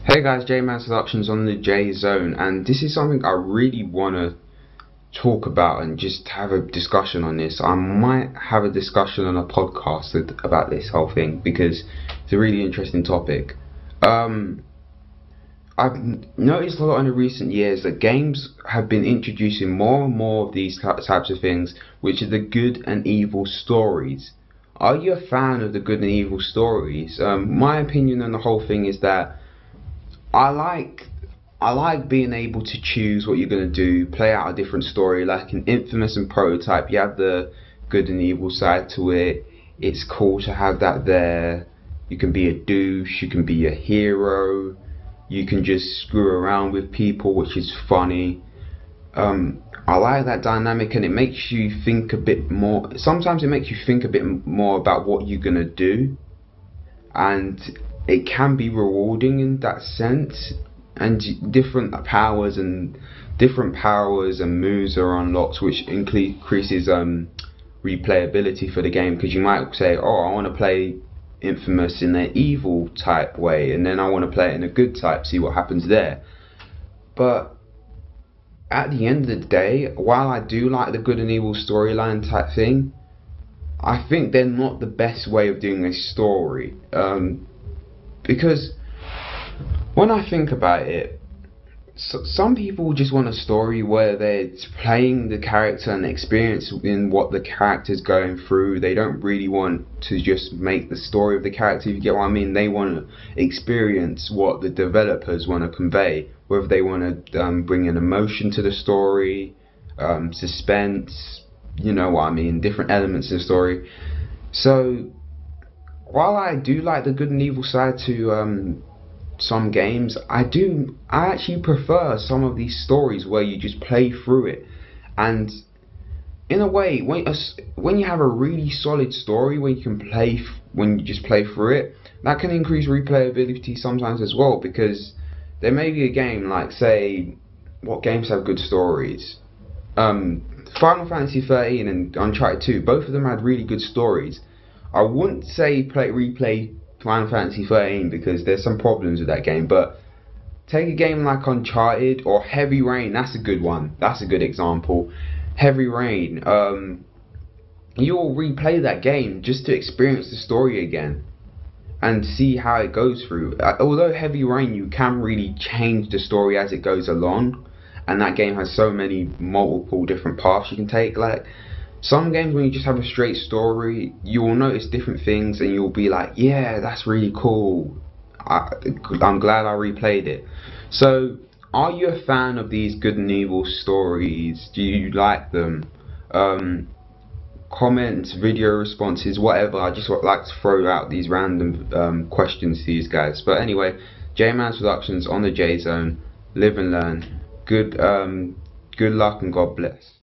Hey guys, J-Man's Productions on the J Zone, and this is something I really want to talk about and just have a discussion on this. I might have a discussion on a podcast about this whole thing because it's a really interesting topic. I've noticed a lot in the recent years that games have been introducing more and more of these types of things, which are the good and evil stories. Are you a fan of the good and evil stories? My opinion on the whole thing is that I like I like being able to choose what you're gonna do, play out a different story. Like in Infamous and Prototype, you have the good and evil side to it. It's cool to have that there. You can be a douche, you can be a hero, you can just screw around with people, which is funny. I like that dynamic, and it makes you think a bit more. Sometimes it makes you think a bit more about what you're gonna do, and it can be rewarding in that sense. And different powers and moves are unlocked, which increases replayability for the game, because you might say, oh, I want to play Infamous in an evil type way, and then I want to play it in a good type, see what happens there. But at the end of the day, while I do like the good and evil storyline type thing, I think they're not the best way of doing a story. Because when I think about it, some people just want a story where they're playing the character and experiencing what the character's going through. They don't really want to just make the story of the character, if you get what I mean. They want to experience what the developers want to convey, whether they want to bring an emotion to the story, suspense, you know what I mean, different elements of the story. So while I do like the good and evil side to some games, I actually prefer some of these stories where you just play through it. And in a way, when you have a really solid story where you can when you just play through it, that can increase replayability sometimes as well. Because there may be a game, like, say, what games have good stories? Final Fantasy 13 and Uncharted 2, both of them had really good stories. I wouldn't say replay Final Fantasy 13 because there's some problems with that game, but take a game like Uncharted or Heavy Rain. That's a good one. That's a good example. Heavy Rain. You'll replay that game just to experience the story again and see how it goes through. Although Heavy Rain, you can really change the story as it goes along, and that game has so many multiple different paths you can take. Like, some games, when you just have a straight story, you'll notice different things and you'll be like, yeah, that's really cool. I'm glad I replayed it. So, are you a fan of these good and evil stories? Do you like them? Comments, video responses, whatever. I just like to throw out these random questions to these guys. But anyway, J-Man's Productions on the J Zone. Live and learn. Good luck and God bless.